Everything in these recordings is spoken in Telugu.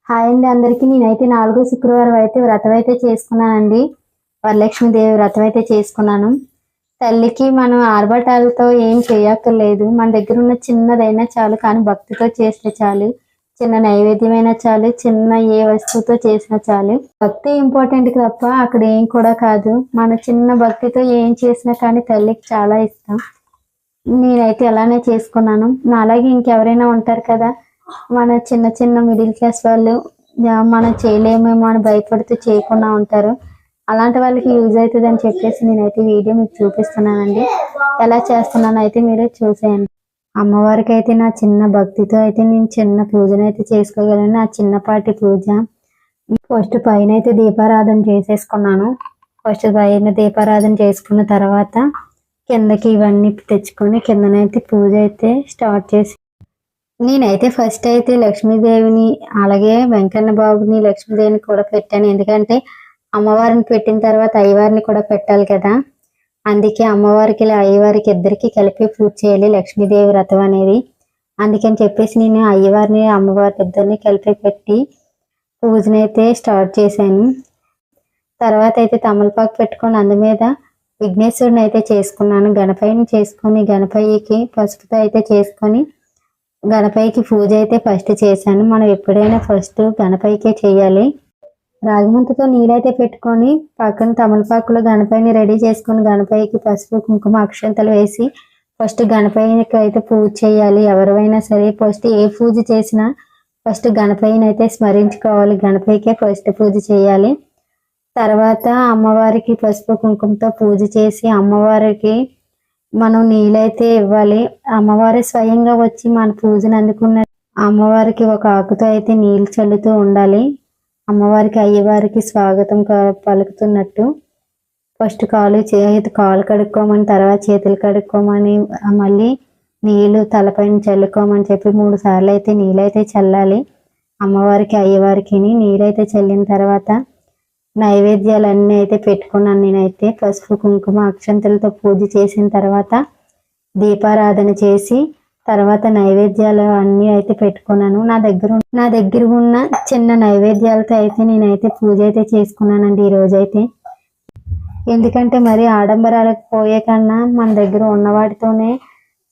హాయ్ అండి అందరికీ. నేనైతే 4 శుక్రవారం అయితే వ్రతం అయితే చేసుకున్నానండి. వరలక్ష్మీదేవి వ్రతం అయితే చేసుకున్నాను. తల్లికి మనం ఆర్భటాలతో ఏం చేయక్కర్లేదు. మన దగ్గర ఉన్న చిన్నదైనా చాలు, కానీ భక్తితో చేస్తే చాలు. చిన్న నైవేద్యమైనా చాలు, చిన్న ఏ వస్తువుతో చేసినా చాలు. భక్తి ఇంపార్టెంట్ తప్ప అక్కడ ఏం కూడా కాదు. మన చిన్న భక్తితో ఏం చేసినా కానీ తల్లికి చాలా ఇష్టం. నేనైతే అలానే చేసుకున్నాను. అలాగే ఇంకెవరైనా ఉంటారు కదా, మన చిన్న చిన్న మిడిల్ క్లాస్ వాళ్ళు, మనం చేయలేమేమో అని భయపడుతూ చేయకుండా ఉంటారు. అలాంటి వాళ్ళకి యూజ్ అవుతుంది అని చెప్పేసి నేనైతే వీడియో మీకు చూపిస్తున్నానండి. ఎలా చేస్తున్నాను అయితే మీరు చూసేయండి. అమ్మవారికి అయితే నా చిన్న భక్తితో అయితే నేను చిన్న పూజను అయితే చేసుకోగలను. నా చిన్నపాటి పూజ. ఫస్ట్ పైన అయితే దీపారాధన చేసేసుకున్నాను. ఫస్ట్ పైన దీపారాధన చేసుకున్న తర్వాత కిందకి ఇవన్నీ తెచ్చుకొని కిందనైతే పూజ అయితే స్టార్ట్ చేసి, నేనైతే ఫస్ట్ అయితే లక్ష్మీదేవిని అలాగే వెంకన్న బాబుని లక్ష్మీదేవిని కూడా పెట్టాను. ఎందుకంటే అమ్మవారిని పెట్టిన తర్వాత అయ్యవారిని కూడా పెట్టాలి కదా. అందుకే అమ్మవారికి అయ్యవారికి ఇద్దరికి కలిపి పూజ చేయాలి లక్ష్మీదేవి వ్రతం అనేది. అందుకని చెప్పేసి నేను అయ్యవారిని అమ్మవారి ఇద్దరిని కలిపి పెట్టి పూజనైతే స్టార్ట్ చేశాను. తర్వాత అయితే తమలపాకు పెట్టుకొని అందు మీద విఘ్నేశ్వరుని అయితే చేసుకున్నాను. గణపయ్యని చేసుకొని గణపయ్యకి పసుపుతో అయితే చేసుకొని గణపయ్యకి పూజ అయితే ఫస్ట్ చేశాను. మనం ఎప్పుడైనా ఫస్ట్ గణపయ్యకే చేయాలి. రాగిముంతతో నీళ్ళైతే పెట్టుకొని పక్కన తమలపాకులో గణపయ్యని రెడీ చేసుకొని గణపయ్యకి పసుపు కుంకుమ అక్షంతలు వేసి ఫస్ట్ గణపయ్యకి అయితే పూజ చేయాలి. ఎవరైనా సరే ఫస్ట్ ఏ పూజ చేసినా ఫస్ట్ గణపయ్యని అయితే స్మరించుకోవాలి. గణపయ్యకే ఫస్ట్ పూజ చేయాలి. తర్వాత అమ్మవారికి పసుపు కుంకుమతో పూజ చేసి అమ్మవారికి మనం నీళ్ళైతే ఇవ్వాలి. అమ్మవారి స్వయంగా వచ్చి మన పూజను అందుకున్న అమ్మవారికి ఒక ఆకుతో అయితే నీళ్ళు చల్లుతూ ఉండాలి. అమ్మవారికి అయ్యవారికి స్వాగతం పలుకుతున్నట్టు ఫస్ట్ కాలు కడుక్కోమని, తర్వాత చేతులు కడుక్కోమని, మళ్ళీ నీళ్లు తలపైన చల్లుకోమని చెప్పి 3 సార్లు అయితే నీళ్ళైతే చల్లాలి. అమ్మవారికి అయ్యవారికి నీళ్ళైతే చల్లిన తర్వాత నైవేద్యాలన్నీ అయితే పెట్టుకున్నాను. నేనైతే పసుపు కుంకుమ అక్షంతలతో పూజ చేసిన తర్వాత దీపారాధన చేసి తర్వాత నైవేద్యాలు అన్నీ అయితే పెట్టుకున్నాను. నా దగ్గర ఉన్న చిన్న నైవేద్యాలతో అయితే నేనైతే పూజ అయితే చేసుకున్నానండి ఈరోజైతే. ఎందుకంటే మరి ఆడంబరాలకు పోయే కన్నా మన దగ్గర ఉన్న వాటితోనే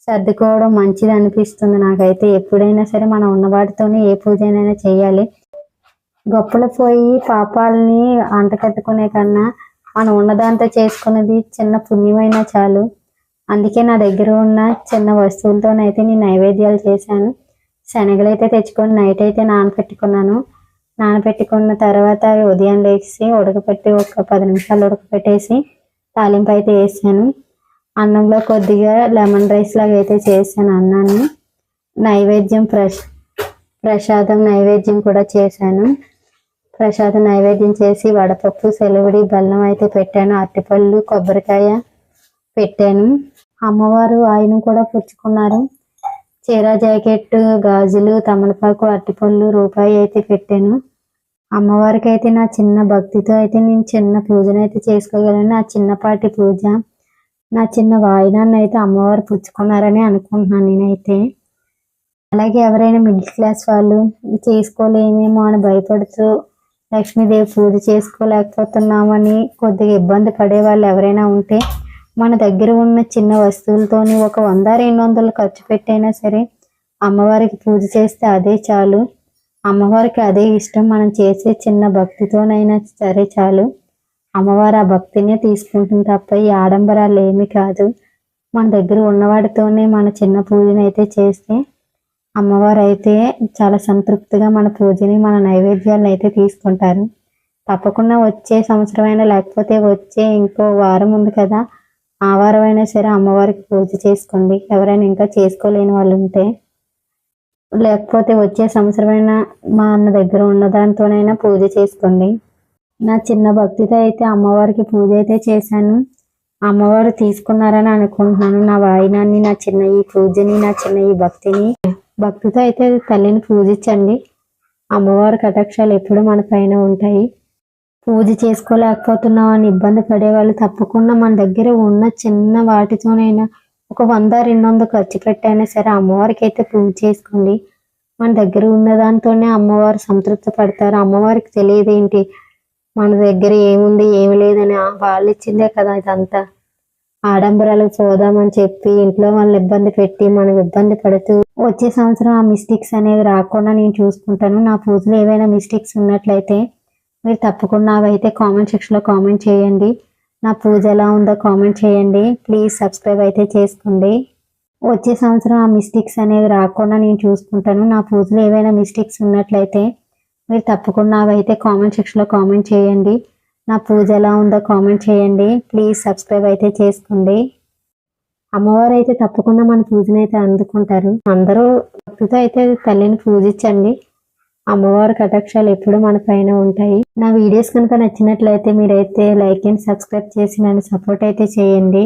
సర్దుకోవడం మంచిది అనిపిస్తుంది నాకైతే. ఎప్పుడైనా సరే మనం ఉన్న వాటితోనే ఏ పూజనైనా చేయాలి. గొప్పలు పోయి పాపాలని అంటకట్టుకునే కన్నా మనం ఉన్నదాంతో చేసుకున్నది చిన్న పుణ్యమైనా చాలు. అందుకే నా దగ్గర ఉన్న చిన్న వస్తువులతోనైతే నేను నైవేద్యాలు చేశాను. శనగలు అయితే తెచ్చుకొని నైట్ అయితే నానబెట్టుకున్న తర్వాత ఉదయం లేచి ఉడకపెట్టి ఒక 10 నిమిషాలు ఉడకపెట్టేసి తాలింపు అయితే వేసాను. అన్నంలో కొద్దిగా లెమన్ రైస్ లాగా అయితే చేశాను అన్నాన్ని. నైవేద్యం ప్రసాదం నైవేద్యం కూడా చేశాను. ప్రసాదం నైవేద్యం చేసి వడపప్పు, సెలవుడి, బెల్లం అయితే పెట్టాను. అరటిపళ్ళు, కొబ్బరికాయ పెట్టాను. అమ్మవారు ఆయన కూడా పుచ్చుకున్నారు. చీర, జాకెట్, గాజులు, తమలపాకు, అరటిపళ్ళు, రూపాయి అయితే పెట్టాను. అమ్మవారికి అయితే నా చిన్న భక్తితో అయితే నేను చిన్న పూజనైతే చేసుకోగలను. నా చిన్నపాటి పూజ, నా చిన్న వాయినాన్ని అయితే అమ్మవారు పుచ్చుకున్నారని అనుకుంటున్నాను నేనైతే. అలాగే ఎవరైనా మిడిల్ క్లాస్ వాళ్ళు చేసుకోలేమేమో అని భయపడుతూ లక్ష్మీదేవి పూజ చేసుకోలేకపోతున్నామని కొద్దిగా ఇబ్బంది పడే వాళ్ళు ఎవరైనా ఉంటే మన దగ్గర ఉన్న చిన్న వస్తువులతోని ఒక 100-200 ఖర్చు పెట్టైనా సరే అమ్మవారికి పూజ చేస్తే అదే చాలు. అమ్మవారికి అదే ఇష్టం. మనం చేసే చిన్న భక్తితోనైనా సరే చాలు. అమ్మవారు ఆ భక్తినే తీసుకుంటుంది తప్ప ఈ ఆడంబరాలు ఏమీ కాదు. మన దగ్గర ఉన్నవాడితోనే మన చిన్న పూజను అయితే చేస్తే అమ్మవారు అయితే చాలా సంతృప్తిగా మన పూజని, మన నైవేద్యాలను అయితే తీసుకుంటారు. తప్పకుండా వచ్చే సంవత్సరమైనా లేకపోతే వచ్చే ఇంకో వారం ఉంది కదా, ఆ వారం అయినా సరే అమ్మవారికి పూజ చేసుకోండి. ఎవరైనా ఇంకా చేసుకోలేని వాళ్ళు ఉంటే, లేకపోతే వచ్చే సంవత్సరమైనా మా అన్న దగ్గర ఉన్న దాంతోనైనా పూజ చేసుకోండి. నా చిన్న భక్తితో అయితే అమ్మవారికి పూజ అయితే చేశాను. అమ్మవారు తీసుకున్నారని అనుకుంటున్నాను నా వాయినాన్ని, నా చిన్న ఈ పూజని, నా చిన్న ఈ భక్తితో అయితే తల్లిని పూజించండి. అమ్మవారి కటాక్షాలు ఎప్పుడు మన పైన ఉంటాయి. పూజ చేసుకోలేకపోతున్నాం అని ఇబ్బంది పడేవాళ్ళు తప్పకుండా మన దగ్గర ఉన్న చిన్న వాటితోనైనా ఒక 100-200 ఖర్చు పెట్టైనా సరే అమ్మవారికి అయితే పూజ చేసుకోండి. మన దగ్గర ఉన్న దాంతోనే అమ్మవారు సంతృప్తి పడతారు. అమ్మవారికి తెలియదు ఏంటి మన దగ్గర ఏముంది ఏమి లేదని, వాళ్ళు ఇచ్చిందే కదా ఇదంతా. ఆడంబరాలకు పోదామని చెప్పి ఇంట్లో వాళ్ళని ఇబ్బంది పెట్టి మనం ఇబ్బంది పడుతూ, వచ్చే సంవత్సరం ఆ మిస్టేక్స్ అనేవి రాకుండా నేను చూసుకుంటాను. నా పూజలో ఏవైనా మిస్టేక్స్ ఉన్నట్లయితే మీరు తప్పకుండా అవైతే కామెంట్ సెక్షన్లో కామెంట్ చేయండి. నా పూజ ఎలా ఉందో కామెంట్ చేయండి. ప్లీజ్ సబ్స్క్రైబ్ అయితే చేసుకోండి. వచ్చే సంవత్సరం ఆ మిస్టేక్స్ అనేవి రాకుండా నేను చూసుకుంటాను. నా పూజలో ఏవైనా మిస్టేక్స్ ఉన్నట్లయితే మీరు తప్పకుండా అవైతే కామెంట్ సెక్షన్లో కామెంట్ చేయండి. నా పూజ ఎలా ఉందో కామెంట్ చేయండి. ప్లీజ్ సబ్స్క్రైబ్ అయితే చేసుకోండి. అమ్మవారు అయితే తప్పకుండా మన పూజను అయితే అందుకుంటారు. అందరూ భక్తితో అయితే తల్లిని పూజించండి. అమ్మవారి కటాక్షాలు ఎప్పుడు మన పైన ఉంటాయి. నా వీడియోస్ కనుక నచ్చినట్లయితే మీరైతే లైక్ అండ్ సబ్స్క్రైబ్ చేసి నన్ను సపోర్ట్ అయితే చేయండి.